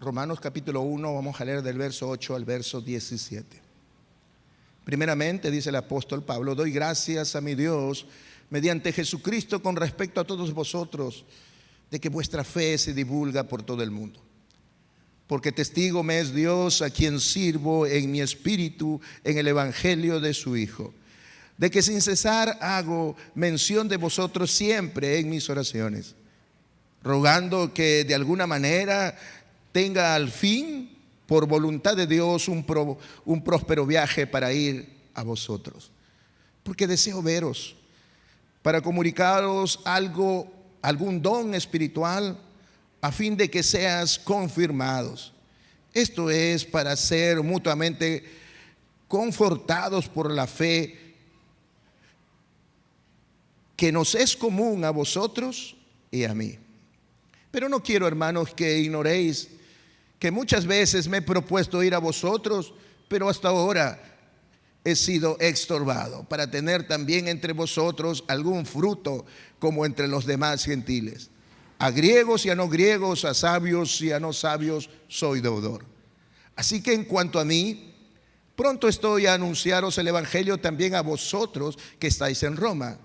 Romanos capítulo 1, vamos a leer del verso 8 al verso 17. Primeramente, dice el apóstol Pablo: doy gracias a mi Dios mediante Jesucristo con respecto a todos vosotros, de que vuestra fe se divulga por todo el mundo. Porque testigo me es Dios, a quien sirvo en mi espíritu en el evangelio de su Hijo, de que sin cesar hago mención de vosotros siempre en mis oraciones, rogando que de alguna manera tenga al fin, por voluntad de Dios, un próspero viaje para ir a vosotros. Porque deseo veros, para comunicaros algún don espiritual, a fin de que seas confirmados. Esto es para ser mutuamente confortados por la fe que nos es común a vosotros y a mí. Pero no quiero, hermanos, que ignoréis que muchas veces me he propuesto ir a vosotros, pero hasta ahora he sido estorbado para tener también entre vosotros algún fruto como entre los demás gentiles. A griegos y a no griegos, a sabios y a no sabios, soy deudor. Así que en cuanto a mí, pronto estoy a anunciaros el evangelio también a vosotros que estáis en Roma,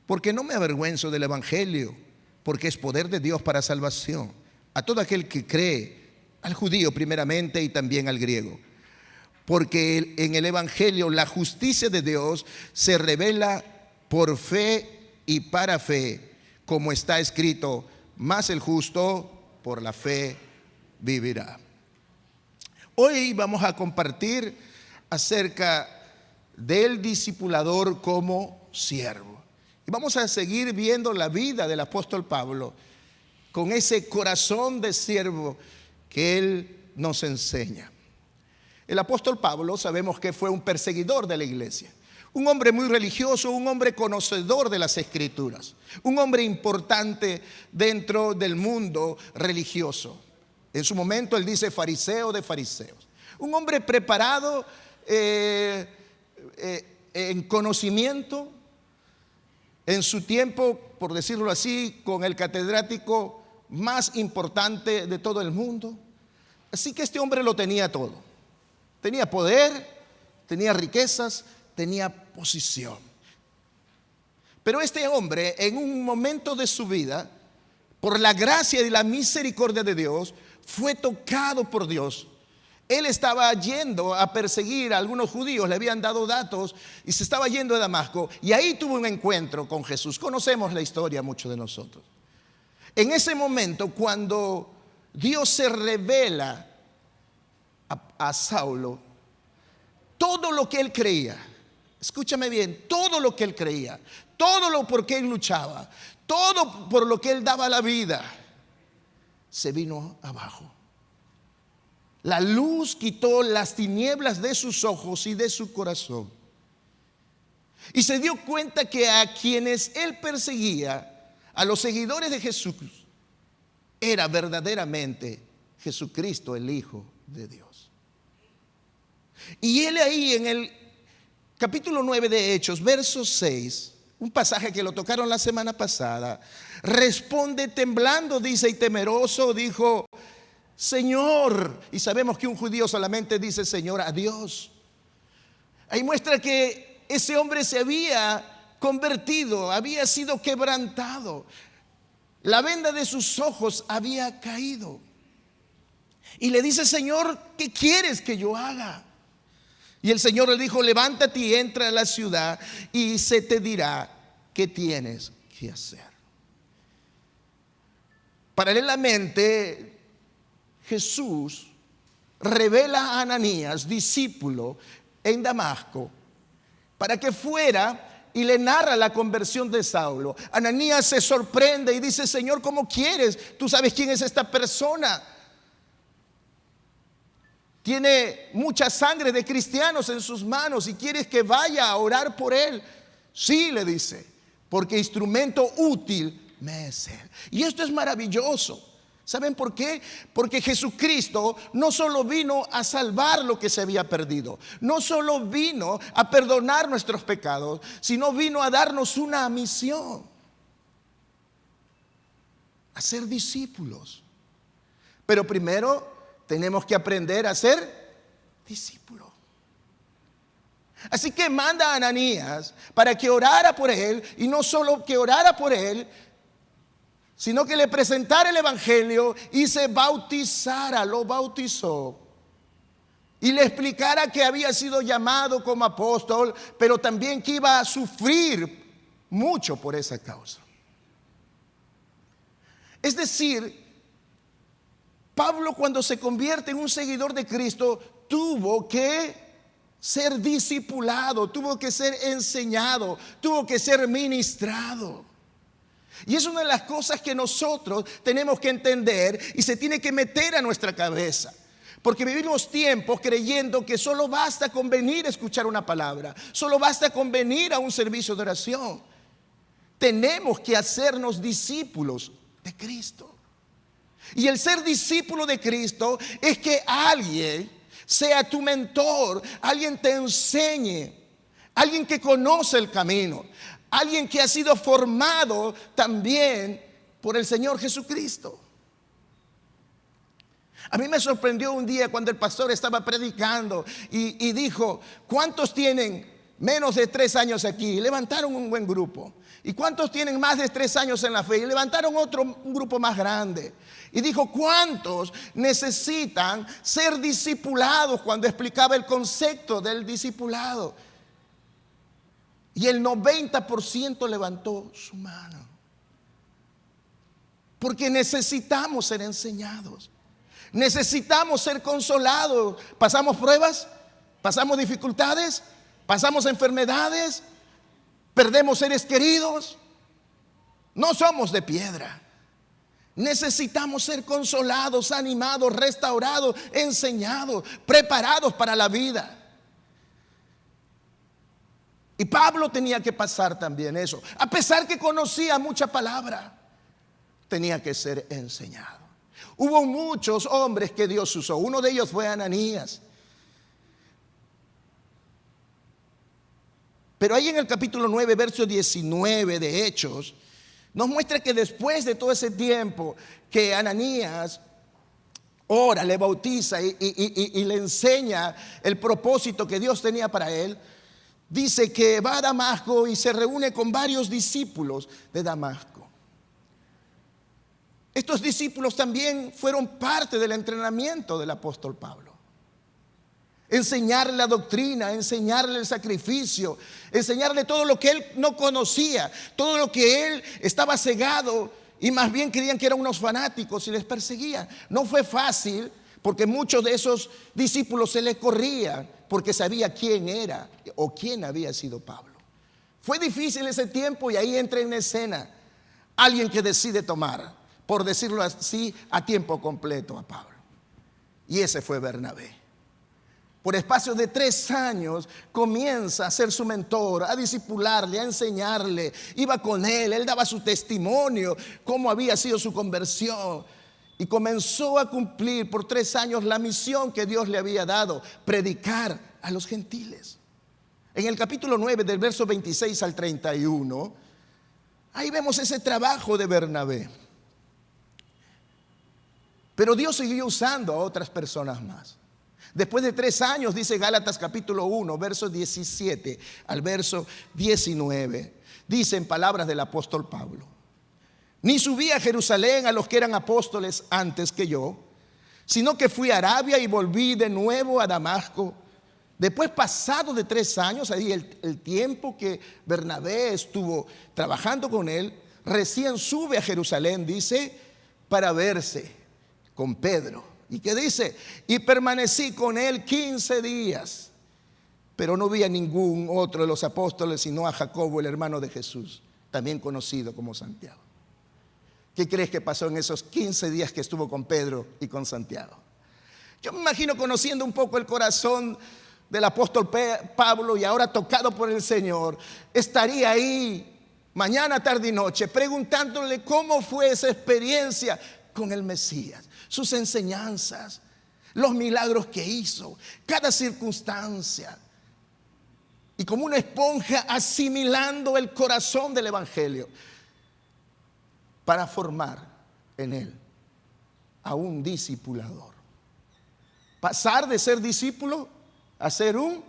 porque no me avergüenzo del evangelio, porque es poder de Dios para salvación a todo aquel que cree, al judío primeramente y también al griego. Porque en el evangelio la justicia de Dios se revela por fe y para fe, como está escrito: mas el justo por la fe vivirá. Hoy vamos a compartir acerca del discipulador como siervo. Y vamos a seguir viendo la vida del apóstol Pablo con ese corazón de siervo que él nos enseña. El apóstol Pablo sabemos que fue un perseguidor de la iglesia, un hombre muy religioso, un hombre conocedor de las escrituras, un hombre importante dentro del mundo religioso. En su momento él dice fariseo de fariseos, un hombre preparado en conocimiento, en su tiempo, por decirlo así, con el catedrático más importante de todo el mundo. Así que este hombre lo tenía todo. Tenía poder, tenía riquezas, tenía posición. Pero este hombre, en un momento de su vida, por la gracia y la misericordia de Dios, fue tocado por Dios. Él estaba yendo a perseguir a algunos judíos, le habían dado datos y se estaba yendo a Damasco, y ahí tuvo un encuentro con Jesús. Conocemos la historia, muchos de nosotros. En ese momento, cuando Dios se revela a Saulo, todo lo que él creía, escúchame bien, todo lo que él creía, todo lo por que él luchaba, todo por lo que él daba la vida, se vino abajo. La luz quitó las tinieblas de sus ojos y de su corazón, y se dio cuenta que a quienes él perseguía, a los seguidores de Jesús, era verdaderamente Jesucristo, el Hijo de Dios. Y él ahí en el capítulo 9 de Hechos, verso 6, un pasaje que lo tocaron la semana pasada, responde temblando, dice, y temeroso, dijo: Señor. Y sabemos que un judío solamente dice Señor a Dios. Ahí muestra que ese hombre se había convertido, había sido quebrantado, la venda de sus ojos había caído, y le dice: Señor, ¿qué quieres que yo haga? Y el Señor le dijo: levántate y entra a la ciudad, y se te dirá qué tienes que hacer. Paralelamente, Jesús revela a Ananías, discípulo en Damasco, para que fuera y le narra la conversión de Saulo. Ananías se sorprende y dice: Señor, ¿cómo quieres? Tú sabes quién es esta persona. Tiene mucha sangre de cristianos en sus manos y quieres que vaya a orar por él. Sí, le dice, porque instrumento útil me es él. Y esto es maravilloso. ¿Saben por qué? Porque Jesucristo no solo vino a salvar lo que se había perdido, no solo vino a perdonar nuestros pecados, sino vino a darnos una misión: a ser discípulos. Pero primero tenemos que aprender a ser discípulos. Así que manda a Ananías para que orara por él, y no solo que orara por él, sino que le presentara el evangelio y se bautizara, lo bautizó. Y le explicara que había sido llamado como apóstol, pero también que iba a sufrir mucho por esa causa. Es decir, Pablo, cuando se convierte en un seguidor de Cristo, tuvo que ser discipulado, tuvo que ser enseñado, tuvo que ser ministrado. Y es una de las cosas que nosotros tenemos que entender y se tiene que meter a nuestra cabeza. Porque vivimos tiempos creyendo que solo basta con venir a escuchar una palabra, solo basta con venir a un servicio de oración. Tenemos que hacernos discípulos de Cristo. Y el ser discípulo de Cristo es que alguien sea tu mentor, alguien te enseñe, alguien que conoce el camino, alguien que ha sido formado también por el Señor Jesucristo. A mí me sorprendió un día cuando el pastor estaba predicando y dijo: ¿cuántos tienen menos de 3 años aquí? Y levantaron un buen grupo. ¿Y cuántos tienen más de 3 años en la fe? Y levantaron un grupo más grande. Y dijo: ¿cuántos necesitan ser discipulados? Cuando explicaba el concepto del discipulado. Y el 90% levantó su mano. Porque necesitamos ser enseñados. Necesitamos ser consolados. Pasamos pruebas, pasamos dificultades, pasamos enfermedades, perdemos seres queridos. No somos de piedra. Necesitamos ser consolados, animados, restaurados, enseñados, preparados para la vida. Y Pablo tenía que pasar también eso. A pesar que conocía mucha palabra, tenía que ser enseñado. Hubo muchos hombres que Dios usó. Uno de ellos fue Ananías. Pero ahí en el capítulo 9, verso 19 de Hechos, nos muestra que después de todo ese tiempo que Ananías ora, le bautiza y le enseña el propósito que Dios tenía para él, dice que va a Damasco y se reúne con varios discípulos de Damasco. Estos discípulos también fueron parte del entrenamiento del apóstol Pablo. Enseñarle la doctrina, enseñarle el sacrificio, enseñarle todo lo que él no conocía, todo lo que él estaba cegado, y más bien creían que eran unos fanáticos y les perseguían. No fue fácil, porque muchos de esos discípulos se les corrían porque sabía quién era o quién había sido Pablo. Fue difícil ese tiempo, y ahí entra en escena alguien que decide tomar, por decirlo así, a tiempo completo a Pablo. Y ese fue Bernabé. Por espacio de 3 años comienza a ser su mentor, a discipularle, a enseñarle. Iba con él daba su testimonio, cómo había sido su conversión. Y comenzó a cumplir por 3 años la misión que Dios le había dado: predicar a los gentiles. En el capítulo 9, del verso 26 al 31, ahí vemos ese trabajo de Bernabé. Pero Dios siguió usando a otras personas más. Después de 3 años, dice Gálatas capítulo 1, verso 17 al verso 19, dicen palabras del apóstol Pablo: ni subí a Jerusalén a los que eran apóstoles antes que yo, sino que fui a Arabia y volví de nuevo a Damasco. Después, pasado de 3 años, ahí el tiempo que Bernabé estuvo trabajando con él, recién sube a Jerusalén, dice, para verse con Pedro. ¿Y qué dice? Y permanecí con él 15 días, pero no vi a ningún otro de los apóstoles, sino a Jacobo, el hermano de Jesús, también conocido como Santiago. ¿Qué crees que pasó en esos 15 días que estuvo con Pedro y con Santiago? Yo me imagino, conociendo un poco el corazón del apóstol Pablo, y ahora tocado por el Señor, estaría ahí mañana, tarde y noche preguntándole cómo fue esa experiencia con el Mesías, sus enseñanzas, los milagros que hizo, cada circunstancia, y como una esponja asimilando el corazón del evangelio para formar en él a un discipulador. Pasar de ser discípulo a ser un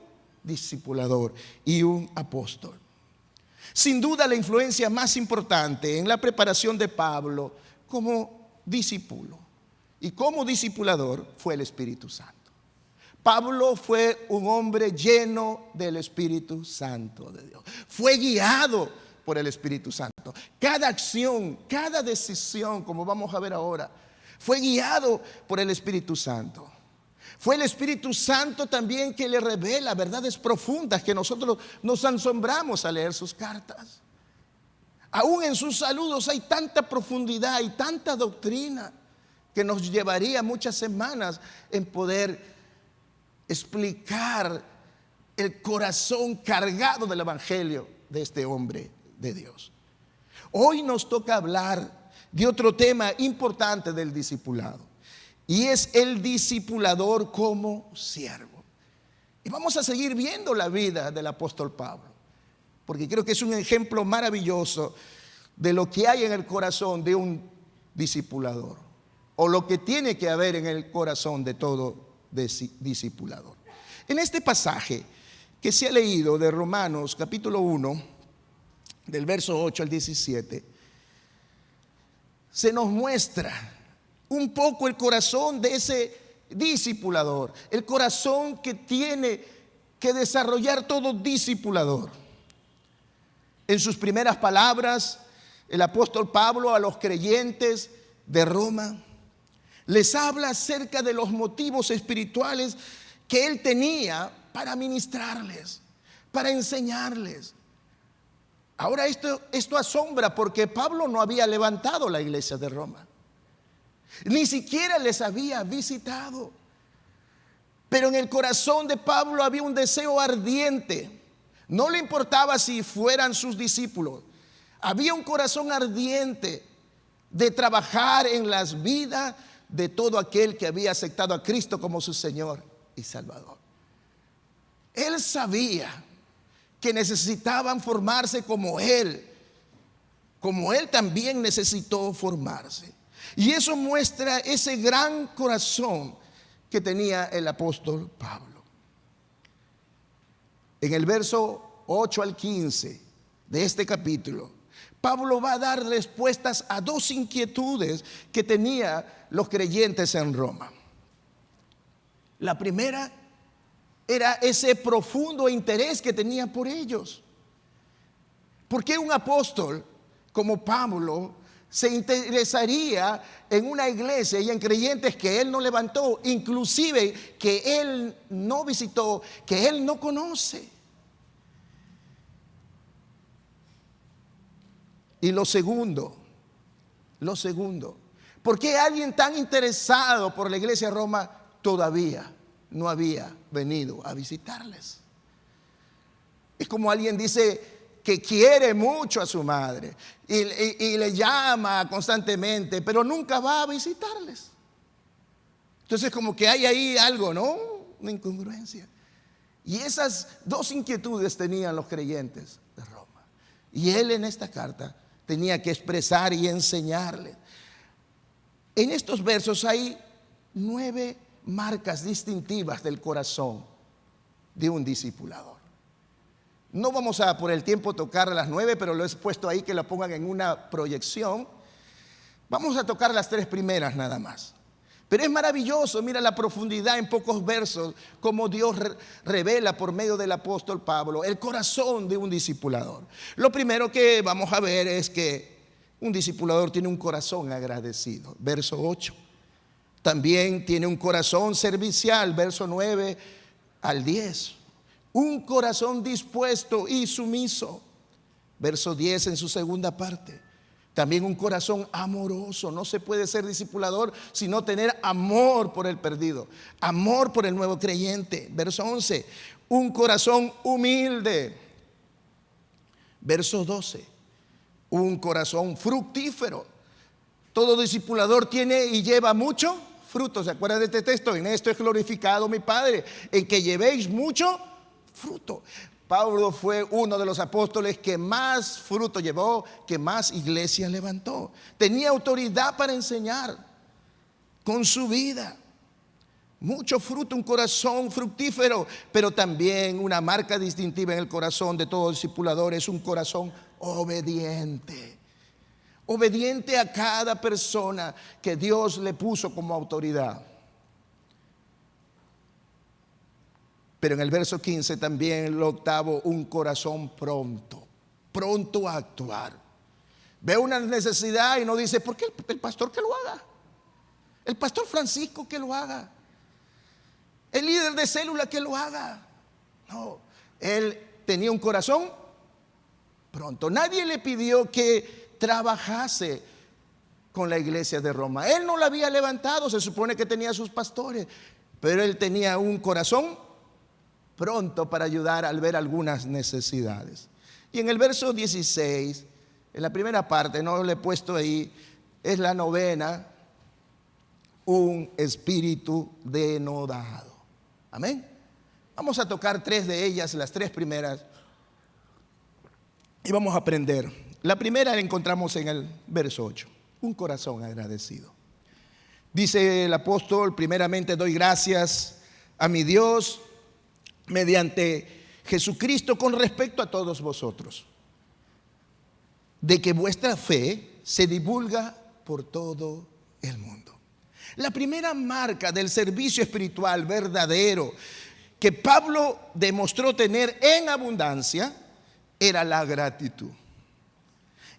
discipulador y un apóstol. Sin duda, la influencia más importante en la preparación de Pablo como discípulo y como discipulador fue el Espíritu Santo. Pablo fue un hombre lleno del Espíritu Santo de Dios. Fue guiado por el Espíritu Santo. Cada acción, cada decisión, como vamos a ver ahora, fue guiado por el Espíritu Santo. Fue el Espíritu Santo también que le revela verdades profundas que nosotros nos asombramos al leer sus cartas. Aún en sus saludos hay tanta profundidad y tanta doctrina que nos llevaría muchas semanas en poder explicar el corazón cargado del evangelio de este hombre de Dios. Hoy nos toca hablar de otro tema importante del discipulado, y es el discipulador como siervo. Y vamos a seguir viendo la vida del apóstol Pablo, porque creo que es un ejemplo maravilloso de lo que hay en el corazón de un discipulador, o lo que tiene que haber en el corazón de todo discipulador. En este pasaje que se ha leído de Romanos capítulo 1, del verso 8 al 17, se nos muestra un poco el corazón de ese discipulador, el corazón que tiene que desarrollar todo discipulador. En sus primeras palabras, el apóstol Pablo a los creyentes de Roma les habla acerca de los motivos espirituales que él tenía para ministrarles, para enseñarles. Ahora esto asombra, porque Pablo no había levantado la iglesia de Roma, ni siquiera les había visitado. Pero en el corazón de Pablo había un deseo ardiente. No le importaba si fueran sus discípulos. Había un corazón ardiente de trabajar en las vidas de todo aquel que había aceptado a Cristo como su Señor y Salvador. Él sabía que necesitaban formarse como él también necesitó formarse. Y eso muestra ese gran corazón que tenía el apóstol Pablo. En el verso 8 al 15 de este capítulo, Pablo va a dar respuestas a dos inquietudes que tenían los creyentes en Roma. La primera era ese profundo interés que tenía por ellos. ¿Por qué un apóstol como Pablo se interesaría en una iglesia y en creyentes que él no levantó, inclusive que él no visitó, que él no conoce? Y lo segundo, ¿por qué alguien tan interesado por la iglesia de Roma todavía no había venido a visitarles? Es como alguien dice que quiere mucho a su madre y le llama constantemente, pero nunca va a visitarles. Entonces como que hay ahí algo, ¿no? Una incongruencia. Y esas dos inquietudes tenían los creyentes de Roma. Y él en esta carta tenía que expresar y enseñarles. En estos versos hay 9 marcas distintivas del corazón de un discipulador. No vamos a por el tiempo tocar las 9, pero lo he puesto ahí que la pongan en una proyección. Vamos a tocar las 3 primeras nada más. Pero es maravilloso, mira la profundidad en pocos versos, como Dios revela por medio del apóstol Pablo el corazón de un discipulador. Lo primero que vamos a ver es que un discipulador tiene un corazón agradecido, verso 8. También tiene un corazón servicial, verso 9 al 10. Un corazón dispuesto y sumiso, verso 10 en su segunda parte. También un corazón amoroso. No se puede ser discipulador sino tener amor por el perdido, amor por el nuevo creyente. Verso 11, un corazón humilde. Verso 12, un corazón fructífero. Todo discipulador tiene y lleva mucho fruto. ¿Se acuerdan de este texto? En esto es glorificado mi Padre, en que llevéis mucho fruto. Pablo fue uno de los apóstoles que más fruto llevó, que más iglesias levantó. Tenía autoridad para enseñar con su vida. mucho fruto, un corazón fructífero, pero también una marca distintiva en el corazón de todo discipulador es un corazón obediente. Obediente a cada persona que Dios le puso como autoridad. Pero en el verso 15 también, lo octavo, un corazón pronto a actuar. Ve una necesidad y no dice, ¿por qué el pastor que lo haga? El pastor Francisco que lo haga. El líder de célula que lo haga. No, él tenía un corazón pronto. Nadie le pidió que trabajase con la iglesia de Roma. Él no la había levantado, se supone que tenía sus pastores, pero él tenía un corazón pronto para ayudar al ver algunas necesidades. Y en el verso 16, en la primera parte, no lo he puesto ahí, es la novena, un espíritu denodado. Amén. Vamos a tocar tres de ellas, las tres primeras, y vamos a aprender. La primera la encontramos en el verso 8, un corazón agradecido. Dice el apóstol, primeramente doy gracias a mi Dios mediante Jesucristo con respecto a todos vosotros, de que vuestra fe se divulga por todo el mundo. La primera marca del servicio espiritual verdadero que Pablo demostró tener en abundancia era la gratitud.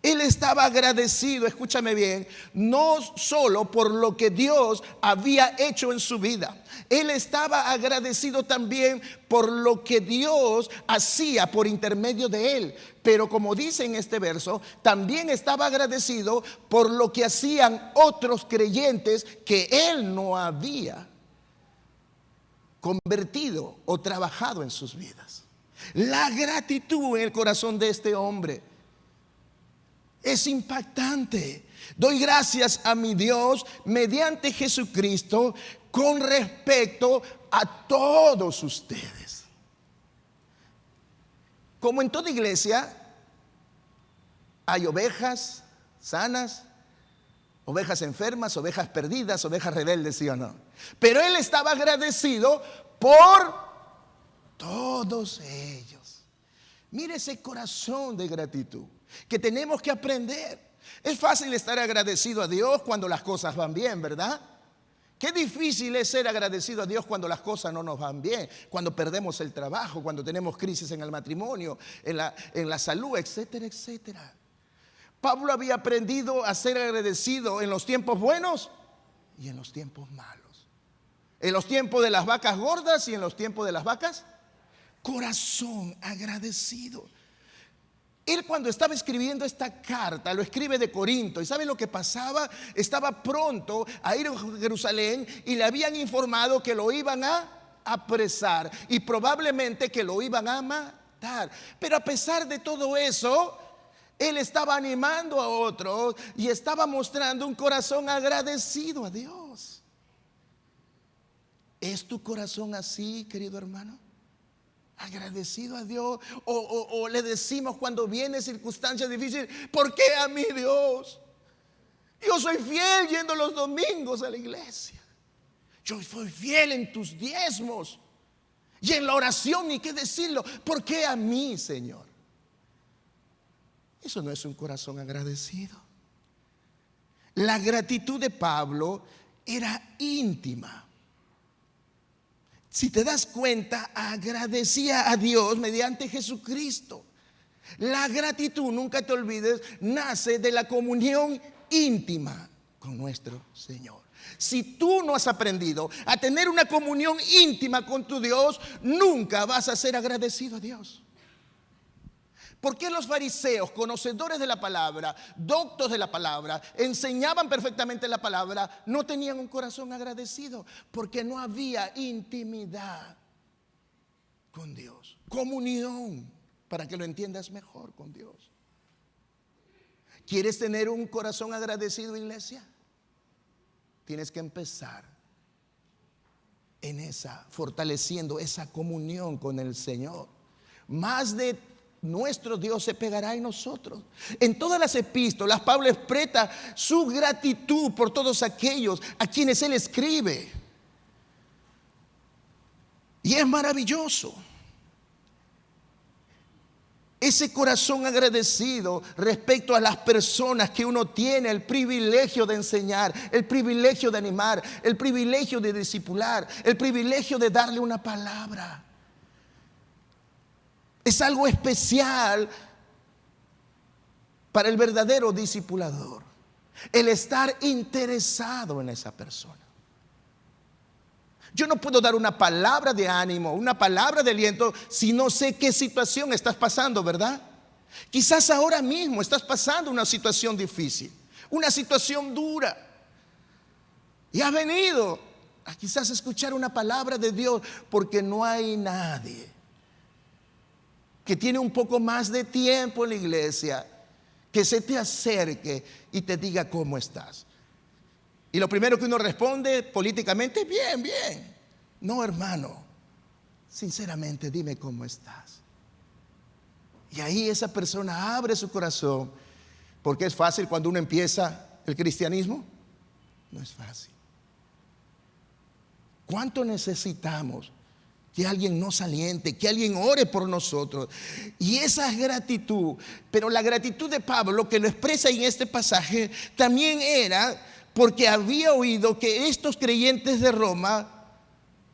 Él estaba agradecido, escúchame bien, no solo por lo que Dios había hecho en su vida. Él estaba agradecido también por lo que Dios hacía por intermedio de él. Pero como dice en este verso, también estaba agradecido por lo que hacían otros creyentes que él no había convertido o trabajado en sus vidas. La gratitud en el corazón de este hombre es impactante. Doy gracias a mi Dios mediante Jesucristo con respecto a todos ustedes. Como en toda iglesia hay ovejas sanas, ovejas enfermas, ovejas perdidas, ovejas rebeldes, ¿sí o no? Pero él estaba agradecido por todos ellos. Mire ese corazón de gratitud que tenemos que aprender. Es fácil estar agradecido a Dios cuando las cosas van bien, ¿verdad? Qué difícil es ser agradecido a Dios cuando las cosas no nos van bien, cuando perdemos el trabajo, cuando tenemos crisis en el matrimonio, en la salud, etcétera, etcétera. Pablo había aprendido a ser agradecido en los tiempos buenos y en los tiempos malos. En los tiempos de las vacas gordas y en los tiempos de las vacas. Corazón agradecido. Él, cuando estaba escribiendo esta carta, lo escribe de Corinto. ¿Y saben lo que pasaba? Estaba pronto a ir a Jerusalén y le habían informado que lo iban a apresar y probablemente que lo iban a matar. Pero a pesar de todo eso, él estaba animando a otros y estaba mostrando un corazón agradecido a Dios. ¿Es tu corazón así, querido hermano? Agradecido a Dios, o le decimos cuando viene circunstancias difíciles, ¿por qué a mí, Dios? Yo soy fiel yendo los domingos a la iglesia. Yo soy fiel en tus diezmos y en la oración, ni qué decirlo. ¿Por qué a mí, Señor? Eso no es un corazón agradecido. La gratitud de Pablo era íntima. Si te das cuenta, agradecía a Dios mediante Jesucristo. La gratitud, nunca te olvides, nace de la comunión íntima con nuestro Señor. Si tú no has aprendido a tener una comunión íntima con tu Dios, nunca vas a ser agradecido a Dios. ¿Por qué los fariseos, conocedores de la palabra, doctos de la palabra, enseñaban perfectamente la palabra, no tenían un corazón agradecido? Porque no había intimidad con Dios, comunión, para que lo entiendas mejor con Dios. ¿Quieres tener un corazón agradecido, iglesia? Tienes que empezar fortaleciendo esa comunión con el Señor. Más de nuestro Dios se pegará en nosotros. En todas las epístolas, Pablo expresa su gratitud por todos aquellos a quienes él escribe. Y es maravilloso ese corazón agradecido respecto a las personas que uno tiene el privilegio de enseñar, el privilegio de animar, el privilegio de discipular, el privilegio de darle una palabra. Es algo especial para el verdadero discipulador, el estar interesado en esa persona. Yo no puedo dar una palabra de ánimo, una palabra de aliento si no sé qué situación estás pasando, ¿verdad? Quizás ahora mismo estás pasando una situación difícil, una situación dura. Y has venido a quizás escuchar una palabra de Dios porque no hay nadie que tiene un poco más de tiempo en la iglesia que se te acerque y te diga cómo estás. Y lo primero que uno responde políticamente, bien, bien. No, hermano, sinceramente dime cómo estás. Y ahí esa persona abre su corazón, porque es fácil cuando uno empieza el cristianismo. No es fácil. ¿Cuánto necesitamos que alguien nos aliente, que alguien ore por nosotros? Y esa es gratitud. Pero la gratitud de Pablo, que lo expresa en este pasaje, también era porque había oído que estos creyentes de Roma,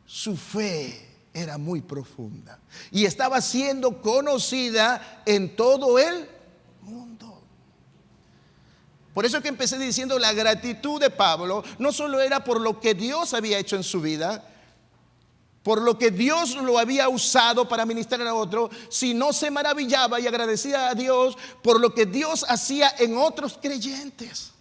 su fe era muy profunda y estaba siendo conocida en todo el mundo. Por eso que empecé diciendo, la gratitud de Pablo no solo era por lo que Dios había hecho en su vida, por lo que Dios lo había usado para ministrar a otro, sino se maravillaba y agradecía a Dios por lo que Dios hacía en otros creyentes.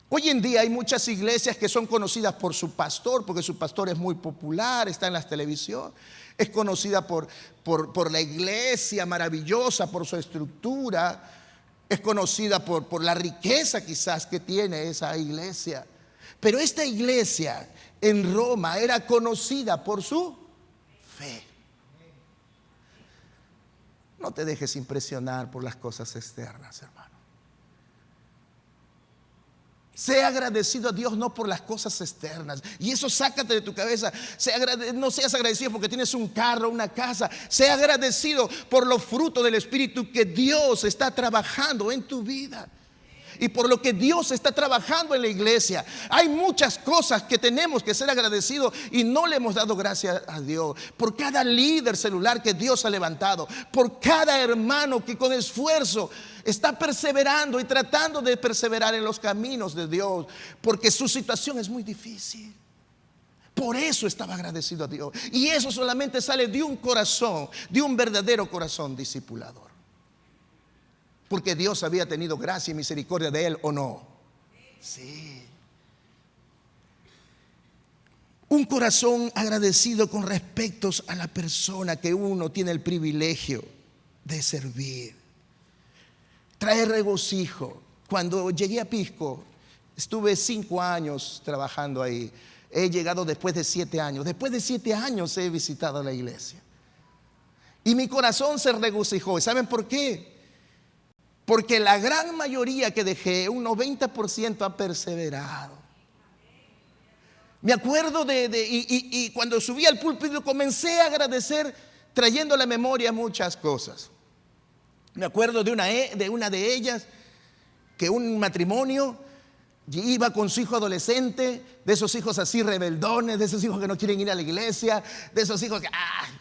Hoy en día hay muchas iglesias que son conocidas por su pastor, porque su pastor es muy popular, está en la televisión. Es conocida por la iglesia maravillosa, por su estructura. Es conocida por la riqueza quizás que tiene esa iglesia. Pero esta iglesia en Roma era conocida por su fe. No te dejes impresionar por las cosas externas, hermano. Sea agradecido a Dios no por las cosas externas. Y eso sácate de tu cabeza. No seas agradecido porque tienes un carro, una casa. Sea agradecido por los frutos del Espíritu que Dios está trabajando en tu vida. Y por lo que Dios está trabajando en la iglesia. Hay muchas cosas que tenemos que ser agradecidos y no le hemos dado gracias a Dios. Por cada líder celular que Dios ha levantado. Por cada hermano que con esfuerzo está perseverando y tratando de perseverar en los caminos de Dios. Porque su situación es muy difícil. Por eso estaba agradecido a Dios. Y eso solamente sale de un corazón, de un verdadero corazón discipulador. Porque Dios había tenido gracia y misericordia de él, ¿o no? Sí. Un corazón agradecido con respecto a la persona que uno tiene el privilegio de servir. Trae regocijo. Cuando llegué a Pisco, estuve 5 años trabajando ahí. He llegado después de 7 años. Después de 7 años he visitado la iglesia. Y mi corazón se regocijó. ¿Y saben por qué? Porque la gran mayoría que dejé, un 90% ha perseverado. Me acuerdo y cuando subí al púlpito comencé a agradecer trayendo a la memoria muchas cosas. Me acuerdo de una de ellas, que un matrimonio iba con su hijo adolescente, de esos hijos así rebeldones, de esos hijos que no quieren ir a la iglesia, de esos hijos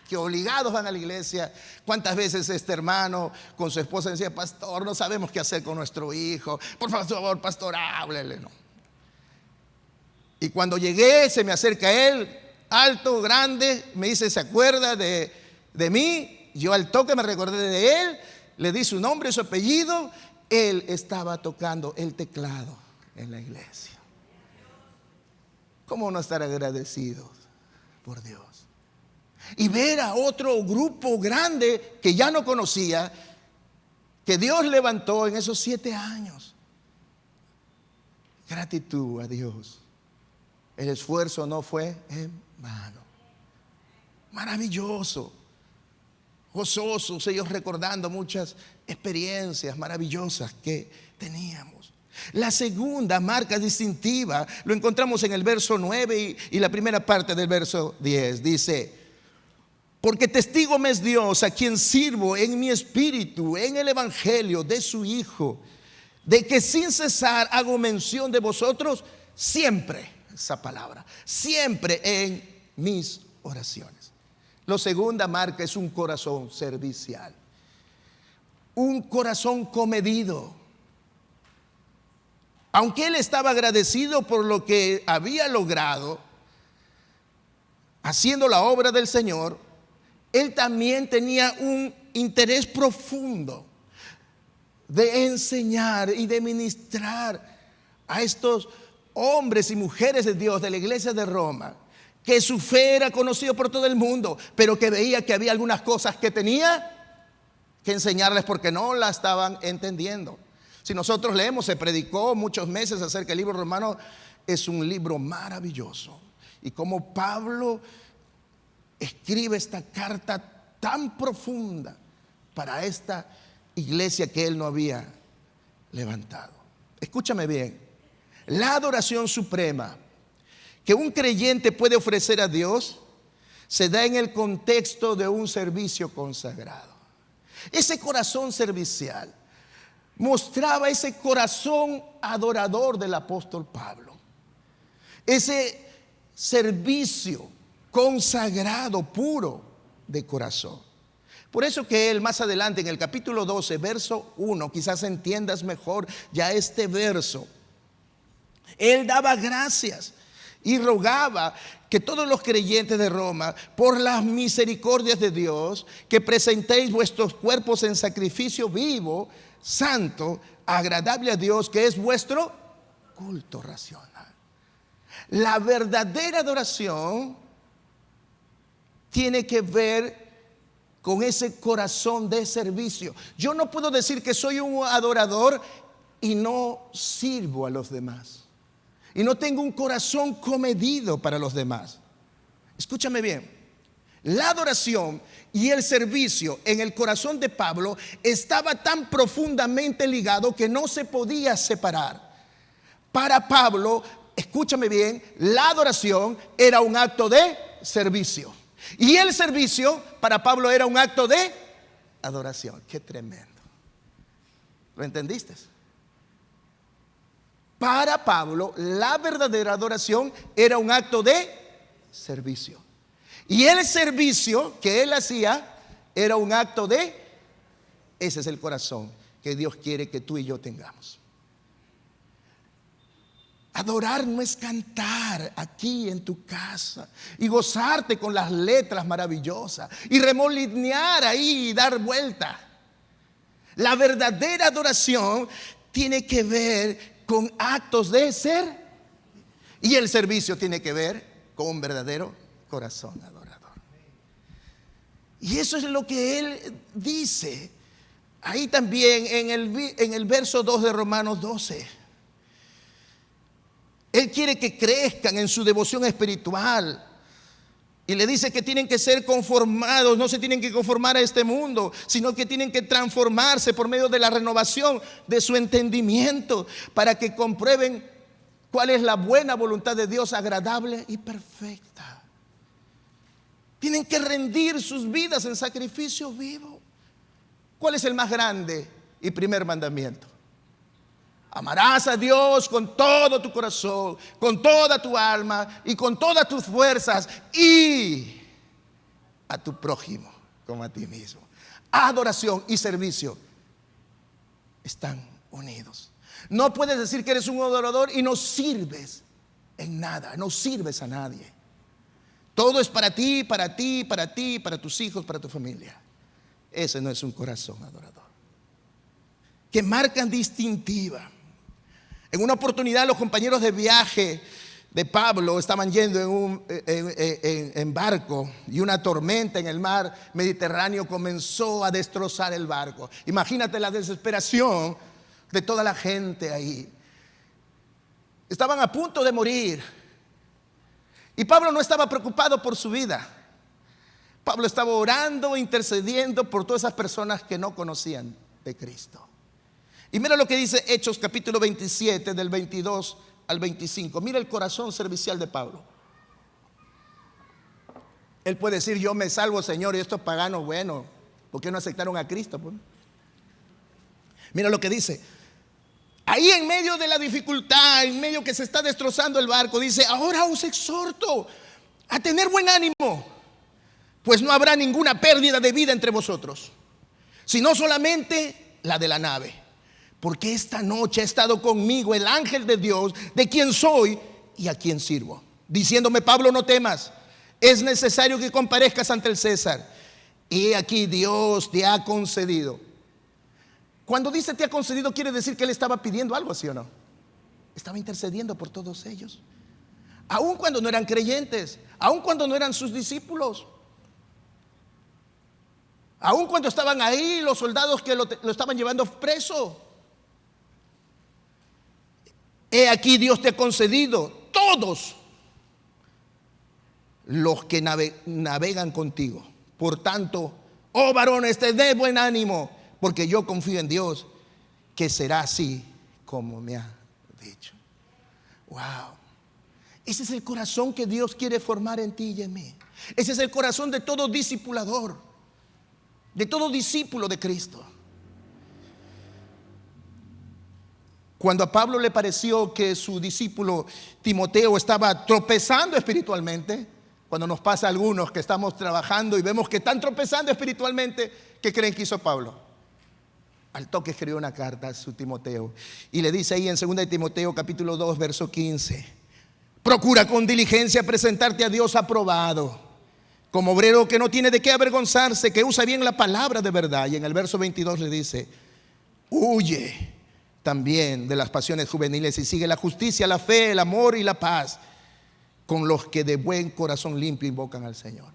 que obligados van a la iglesia. ¿Cuántas veces este hermano con su esposa decía, pastor, no sabemos qué hacer con nuestro hijo, por favor, pastor, háblele, no? Y cuando llegué, se me acerca él, alto, grande, me dice, ¿se acuerda de mí? Yo al toque me recordé de él, le di su nombre y su apellido. Él estaba tocando el teclado en la iglesia. ¿Cómo no estar agradecidos por Dios? Y ver a otro grupo grande que ya no conocía, que Dios levantó en esos 7 años. Gratitud a Dios. El esfuerzo no fue en vano. Maravilloso. Gozosos ellos recordando muchas experiencias maravillosas que teníamos. La segunda marca distintiva lo encontramos en el verso 9 y la primera parte del verso 10. Dice: porque testigo me es Dios, a quien sirvo en mi espíritu, en el evangelio de su Hijo, de que sin cesar hago mención de vosotros siempre, esa palabra, siempre en mis oraciones. La segunda marca es un corazón servicial, un corazón comedido. Aunque él estaba agradecido por lo que había logrado haciendo la obra del Señor, él también tenía un interés profundo de enseñar y de ministrar a estos hombres y mujeres de Dios de la iglesia de Roma, que su fe era conocida por todo el mundo, pero que veía que había algunas cosas que tenía que enseñarles porque no la estaban entendiendo. Si nosotros leemos, se predicó muchos meses acerca del libro romano, es un libro maravilloso. Y como Pablo escribe esta carta tan profunda para esta iglesia que él no había levantado. Escúchame bien, la adoración suprema que un creyente puede ofrecer a Dios se da en el contexto de un servicio consagrado. Ese corazón servicial mostraba ese corazón adorador del apóstol Pablo, ese servicio consagrado, puro de corazón. Por eso que él más adelante en el capítulo 12, verso 1, quizás entiendas mejor ya este verso, él daba gracias y rogaba que todos los creyentes de Roma, por las misericordias de Dios, que presentéis vuestros cuerpos en sacrificio vivo, santo, agradable a Dios, que es vuestro culto racional. La verdadera adoración tiene que ver con ese corazón de servicio. Yo no puedo decir que soy un adorador y no sirvo a los demás, y no tengo un corazón comedido para los demás. Escúchame bien, la adoración y el servicio en el corazón de Pablo estaba tan profundamente ligado que no se podía separar. Para Pablo, escúchame bien, la adoración era un acto de servicio, y el servicio para Pablo era un acto de adoración. Qué tremendo. ¿Lo entendiste? Para Pablo, la verdadera adoración era un acto de servicio, y el servicio que él hacía era un acto de... Ese es el corazón que Dios quiere que tú y yo tengamos. Adorar no es cantar aquí en tu casa y gozarte con las letras maravillosas y remolinear ahí y dar vuelta. La verdadera adoración tiene que ver con actos de ser, y el servicio tiene que ver con un verdadero corazón adorador. Y eso es lo que él dice ahí también en el verso 2 de Romanos 12. Él quiere que crezcan en su devoción espiritual. Y le dice que tienen que ser conformados, no se tienen que conformar a este mundo, sino que tienen que transformarse por medio de la renovación de su entendimiento, para que comprueben cuál es la buena voluntad de Dios, agradable y perfecta. Tienen que rendir sus vidas en sacrificio vivo. ¿Cuál es el más grande y primer mandamiento? Amarás a Dios con todo tu corazón, con toda tu alma y con todas tus fuerzas, y a tu prójimo como a ti mismo. Adoración y servicio están unidos. No puedes decir que eres un adorador y no sirves en nada, no sirves a nadie. Todo es para ti, para ti, para ti, para tus hijos, para tu familia. Ese no es un corazón adorador. Que marcan distintiva. En una oportunidad los compañeros de viaje de Pablo estaban yendo en barco, y una tormenta en el mar Mediterráneo comenzó a destrozar el barco. Imagínate la desesperación de toda la gente ahí. Estaban a punto de morir, y Pablo no estaba preocupado por su vida. Pablo estaba orando, intercediendo por todas esas personas que no conocían de Cristo. Y mira lo que dice Hechos capítulo 27 del 22 al 25. Mira el corazón servicial de Pablo. Él puede decir: yo me salvo, Señor, y estos paganos, bueno, ¿por qué no aceptaron a Cristo? Pues mira lo que dice. Ahí en medio de la dificultad, en medio que se está destrozando el barco, dice: ahora os exhorto a tener buen ánimo, pues no habrá ninguna pérdida de vida entre vosotros, sino solamente la de la nave. Porque esta noche ha estado conmigo el ángel de Dios, de quien soy y a quien sirvo, diciéndome: Pablo, no temas, es necesario que comparezcas ante el César. Y aquí Dios te ha concedido. Cuando dice te ha concedido, quiere decir que él estaba pidiendo algo, ¿sí o no? Estaba intercediendo por todos ellos, aun cuando no eran creyentes, aun cuando no eran sus discípulos, aun cuando estaban ahí los soldados que lo estaban llevando preso. He aquí Dios te ha concedido todos los que navegan contigo. Por tanto, oh varones, tened buen ánimo, porque yo confío en Dios, que será así como me ha dicho. Wow. Ese es el corazón que Dios quiere formar en ti y en mí. Ese es el corazón de todo discipulador, de todo discípulo de Cristo. Cuando a Pablo le pareció que su discípulo Timoteo estaba tropezando espiritualmente, cuando nos pasa a algunos que estamos trabajando y vemos que están tropezando espiritualmente, ¿qué creen que hizo Pablo? Al toque escribió una carta a su Timoteo y le dice ahí en 2 de Timoteo capítulo 2 verso 15: procura con diligencia presentarte a Dios aprobado, como obrero que no tiene de qué avergonzarse, que usa bien la palabra de verdad. Y en el verso 22 le dice: huye también de las pasiones juveniles y sigue la justicia, la fe, el amor y la paz con los que de buen corazón limpio invocan al Señor.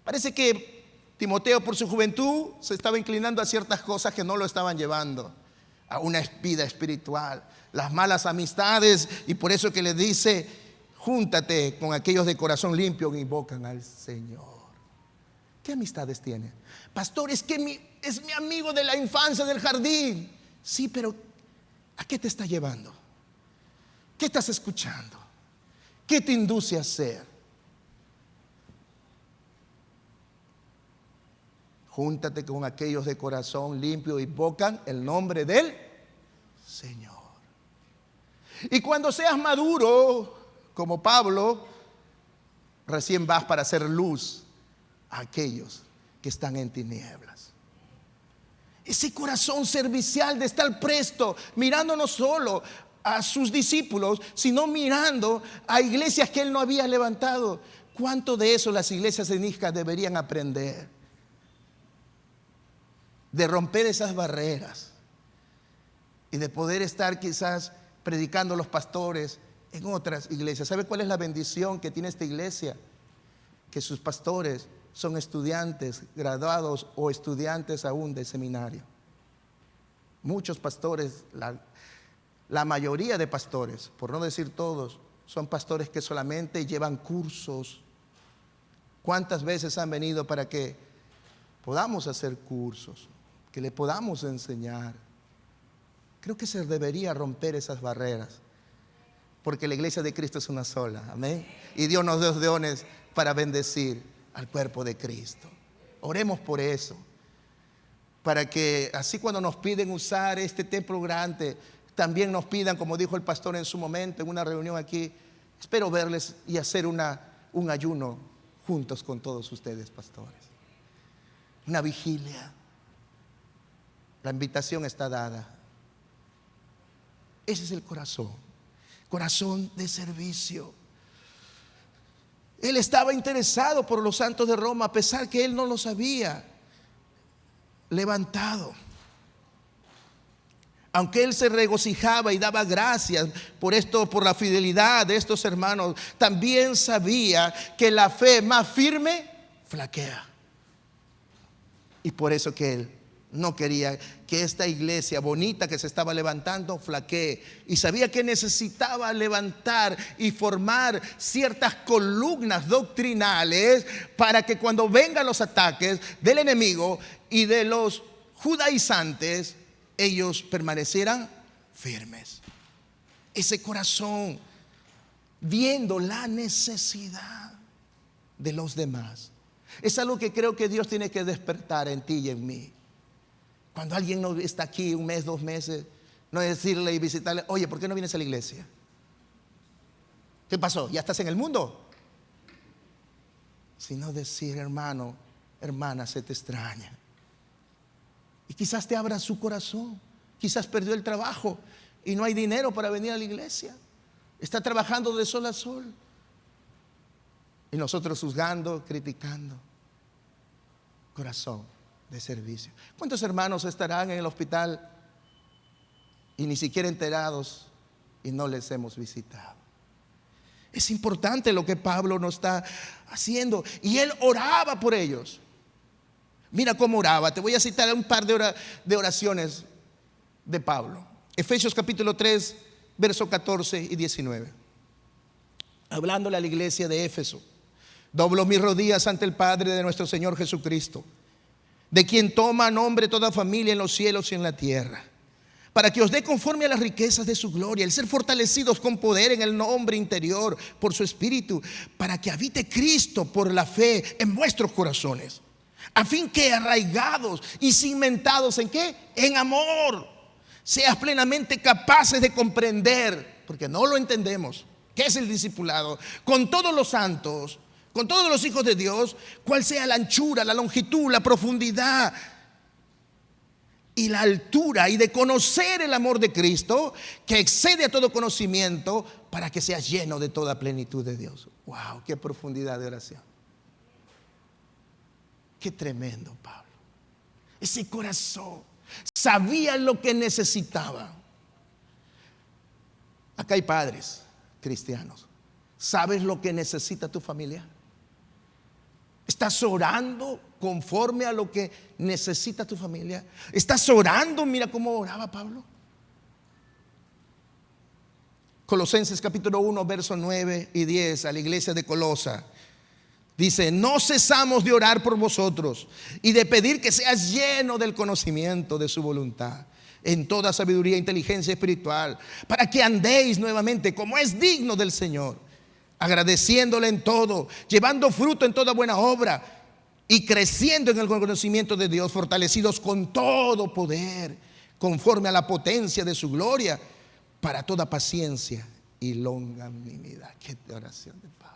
Parece que Timoteo, por su juventud, se estaba inclinando a ciertas cosas que no lo estaban llevando a una vida espiritual, las malas amistades, y por eso que le dice: júntate con aquellos de corazón limpio que invocan al Señor. ¿Qué amistades tiene? Pastor, es que es mi amigo de la infancia, del jardín. Sí, pero ¿a qué te está llevando? ¿Qué estás escuchando? ¿Qué te induce a hacer? Júntate con aquellos de corazón limpio y invocan el nombre del Señor. Y cuando seas maduro, como Pablo, recién vas para hacer luz a aquellos que están en tinieblas. Ese corazón servicial de estar presto, mirando no solo a sus discípulos, sino mirando a iglesias que él no había levantado. ¿Cuánto de eso las iglesias en Ixca deberían aprender? De romper esas barreras y de poder estar quizás predicando los pastores en otras iglesias. ¿Sabe cuál es la bendición que tiene esta iglesia? Que sus pastores son estudiantes graduados o estudiantes aún de seminario. Muchos pastores, la mayoría de pastores, por no decir todos, son pastores que solamente llevan cursos. ¿Cuántas veces han venido para que podamos hacer cursos, que le podamos enseñar? Creo que se debería romper esas barreras, porque la iglesia de Cristo es una sola, amén. Y Dios nos dio dones para bendecir al cuerpo de Cristo. Oremos por eso, para que así cuando nos piden usar este templo grande, también nos pidan, como dijo el pastor en su momento en una reunión aquí: espero verles y hacer un ayuno juntos con todos ustedes, pastores, una vigilia. La invitación está dada. Ese es el corazón de servicio. Él estaba interesado por los santos de Roma, a pesar que él no los había levantado. Aunque él se regocijaba y daba gracias por esto, por la fidelidad de estos hermanos, también sabía que la fe más firme flaquea. Y por eso que él no quería que esta iglesia bonita que se estaba levantando flaquee. Y sabía que necesitaba levantar y formar ciertas columnas doctrinales para que cuando vengan los ataques del enemigo y de los judaizantes, ellos permanecieran firmes. Ese corazón, viendo la necesidad de los demás, es algo que creo que Dios tiene que despertar en ti y en mí. Cuando alguien no está aquí un mes, 2 meses, no decirle y visitarle: oye, ¿por qué no vienes a la iglesia? ¿Qué pasó? ¿Ya estás en el mundo? Sino decir: hermano, hermana, se te extraña. Y quizás te abra su corazón. Quizás perdió el trabajo y no hay dinero para venir a la iglesia. Está trabajando de sol a sol. Y nosotros juzgando, criticando. Corazón de servicio. ¿Cuántos hermanos estarán en el hospital y ni siquiera enterados y no les hemos visitado? Es importante lo que Pablo nos está haciendo. Y él oraba por ellos. Mira cómo oraba. Te voy a citar un par de oraciones de Pablo. Efesios capítulo 3, versos 14 y 19. Hablándole a la iglesia de Éfeso: doblo mis rodillas ante el Padre de nuestro Señor Jesucristo, de quien toma nombre toda familia en los cielos y en la tierra, para que os dé conforme a las riquezas de su gloria, el ser fortalecidos con poder en el hombre interior por su espíritu, para que habite Cristo por la fe en vuestros corazones, a fin que arraigados y cimentados ¿en qué? En amor, seas plenamente capaces de comprender, porque no lo entendemos, qué es el discipulado, con todos los santos, con todos los hijos de Dios, cuál sea la anchura, la longitud, la profundidad y la altura, y de conocer el amor de Cristo, que excede a todo conocimiento, para que seas lleno de toda plenitud de Dios. Wow, qué profundidad de oración. Qué tremendo, Pablo. Ese corazón sabía lo que necesitaba. Acá hay padres cristianos. ¿Sabes lo que necesita tu familia? ¿Estás orando conforme a lo que necesita tu familia? ¿Estás orando? Mira cómo oraba Pablo. Colosenses capítulo 1, versos 9 y 10, a la iglesia de Colosa. Dice: no cesamos de orar por vosotros y de pedir que seas lleno del conocimiento de su voluntad, en toda sabiduría e inteligencia espiritual, para que andéis nuevamente como es digno del Señor, agradeciéndole en todo, llevando fruto en toda buena obra y creciendo en el conocimiento de Dios, fortalecidos con todo poder, conforme a la potencia de su gloria, para toda paciencia y longanimidad. Qué oración de Pablo.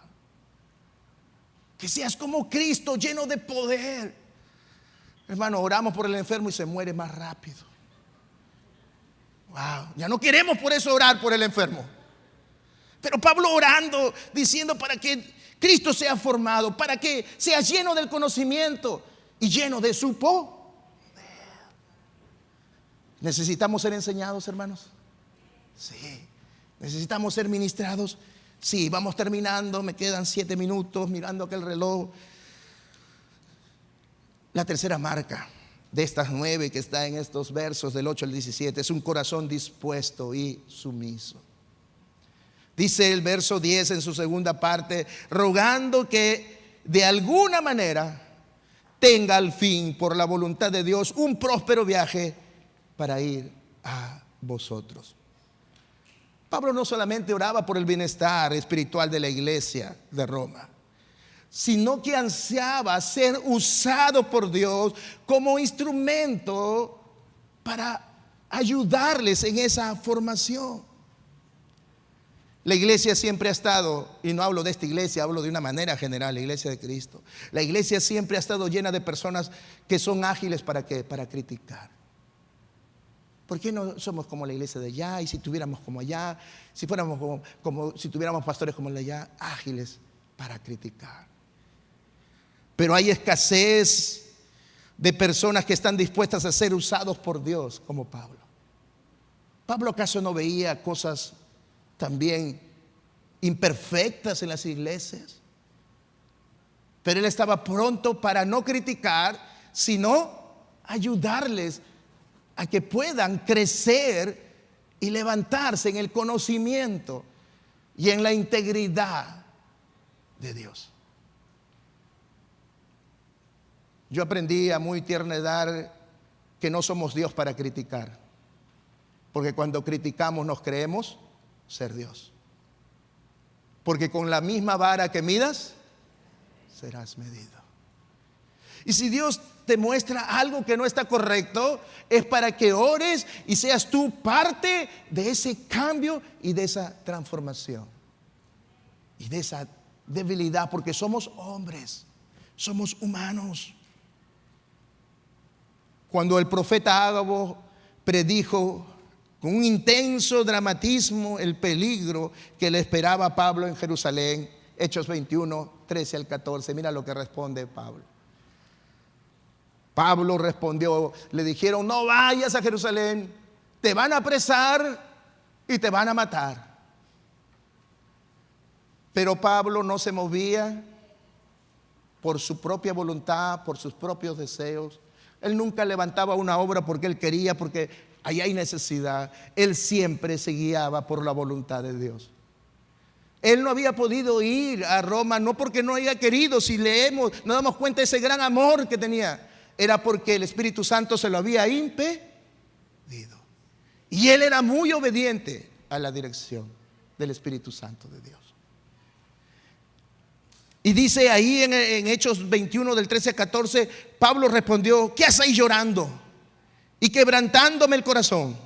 Que seas como Cristo, lleno de poder. Hermano, oramos por el enfermo y se muere más rápido. Wow, ya no queremos por eso orar por el enfermo. Pero Pablo orando, diciendo: para que Cristo sea formado, para que sea lleno del conocimiento y lleno de su poder. ¿Necesitamos ser enseñados, hermanos? Sí. ¿Necesitamos ser ministrados? Sí. Vamos terminando, me quedan 7 minutos mirando aquel reloj. La tercera marca de estas 9 que está en estos versos del 8 al 17 es un corazón dispuesto y sumiso. Dice el verso 10 en su segunda parte: rogando que de alguna manera tenga al fin, por la voluntad de Dios, un próspero viaje para ir a vosotros. Pablo no solamente oraba por el bienestar espiritual de la iglesia de Roma, sino que ansiaba ser usado por Dios como instrumento para ayudarles en esa formación. La iglesia siempre ha estado, y no hablo de esta iglesia, hablo de una manera general, la iglesia de Cristo. La iglesia siempre ha estado llena de personas que son ágiles para ¿qué? Para criticar. ¿Por qué no somos como la iglesia de allá? Y si tuviéramos como allá, si fuéramos como si tuviéramos pastores como el de allá, ágiles para criticar. Pero hay escasez de personas que están dispuestas a ser usados por Dios como Pablo. ¿Pablo acaso no veía cosas también imperfectas en las iglesias? Pero él estaba pronto para no criticar, sino ayudarles a que puedan crecer y levantarse en el conocimiento y en la integridad de Dios. Yo aprendí a muy tierna edad que no somos Dios para criticar. Porque cuando criticamos nos creemos ser Dios. Porque con la misma vara que midas, serás medido. Y si Dios te muestra algo que no está correcto, es para que ores y seas tú parte de ese cambio y de esa transformación. Y de esa debilidad, porque somos hombres, somos humanos. Cuando el profeta Ágabo predijo con un intenso dramatismo el peligro que le esperaba a Pablo en Jerusalén, Hechos 21, 13 al 14, mira lo que responde Pablo. Pablo respondió, le dijeron: no vayas a Jerusalén, te van a apresar y te van a matar. Pero Pablo no se movía por su propia voluntad, por sus propios deseos. Él nunca levantaba una obra porque él quería, porque ahí hay necesidad. Él siempre se guiaba por la voluntad de Dios. Él no había podido ir a Roma, no porque no haya querido. Si leemos, nos damos cuenta de ese gran amor que tenía. Era porque el Espíritu Santo se lo había impedido. Y él era muy obediente a la dirección del Espíritu Santo de Dios. Y dice ahí en Hechos 21 del 13 al 14, Pablo respondió: ¿qué hacéis llorando y quebrantándome el corazón?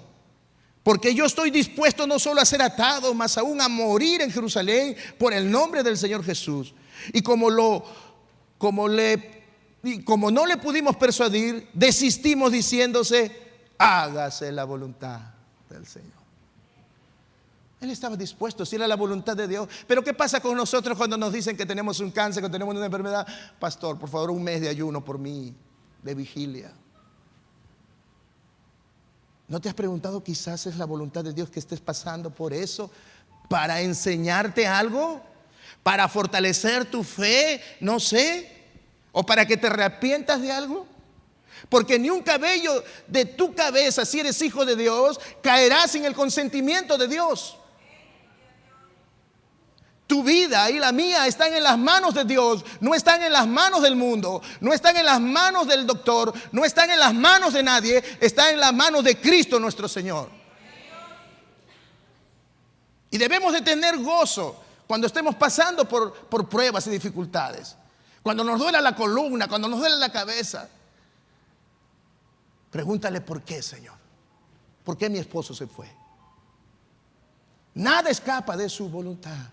Porque yo estoy dispuesto no solo a ser atado, mas aún a morir en Jerusalén por el nombre del Señor Jesús. Y como no le pudimos persuadir, desistimos diciéndose: hágase la voluntad del Señor. Él estaba dispuesto, si era la voluntad de Dios. Pero ¿qué pasa con nosotros cuando nos dicen que tenemos un cáncer, que tenemos una enfermedad? Pastor, por favor, un mes de ayuno por mí, de vigilia. ¿No te has preguntado quizás es la voluntad de Dios que estés pasando por eso? ¿Para enseñarte algo? ¿Para fortalecer tu fe? No sé. ¿O para que te arrepientas de algo? Porque ni un cabello de tu cabeza, si eres hijo de Dios, caerá sin el consentimiento de Dios. Tu vida y la mía están en las manos de Dios, no están en las manos del mundo, no están en las manos del doctor, no están en las manos de nadie, están en las manos de Cristo nuestro Señor. Y debemos de tener gozo cuando estemos pasando por pruebas y dificultades. Cuando nos duela la columna, cuando nos duele la cabeza, pregúntale: ¿por qué, Señor? ¿Por qué mi esposo se fue? Nada escapa de su voluntad.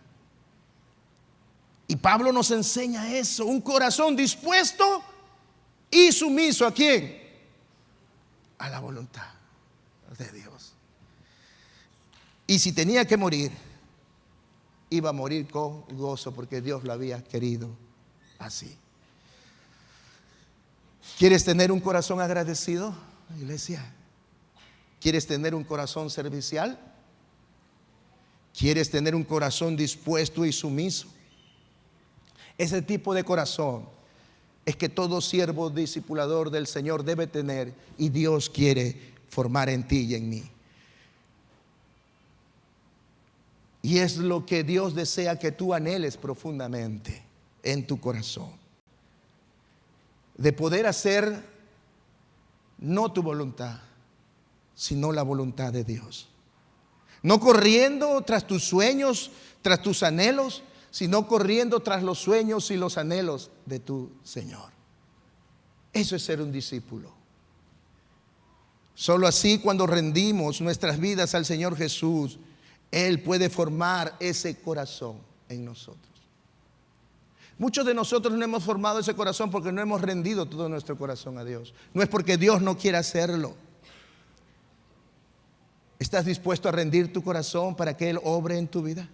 Y Pablo nos enseña eso, un corazón dispuesto y sumiso. ¿A quién? A la voluntad de Dios. Y si tenía que morir, iba a morir con gozo, porque Dios lo había querido así. ¿Quieres tener un corazón agradecido, iglesia? ¿Quieres tener un corazón servicial? ¿Quieres tener un corazón dispuesto y sumiso? Ese tipo de corazón es que todo siervo discipulador del Señor debe tener, y Dios quiere formar en ti y en mí. Y es lo que Dios desea que tú anheles profundamente en tu corazón. De poder hacer no tu voluntad, sino la voluntad de Dios. No corriendo tras tus sueños, tras tus anhelos, sino corriendo tras los sueños y los anhelos de tu Señor. Eso es ser un discípulo. Solo así, cuando rendimos nuestras vidas al Señor Jesús, Él puede formar ese corazón en nosotros. Muchos de nosotros no hemos formado ese corazón porque no hemos rendido todo nuestro corazón a Dios. No es porque Dios no quiera hacerlo. ¿Estás dispuesto a rendir tu corazón para que Él obre en tu vida?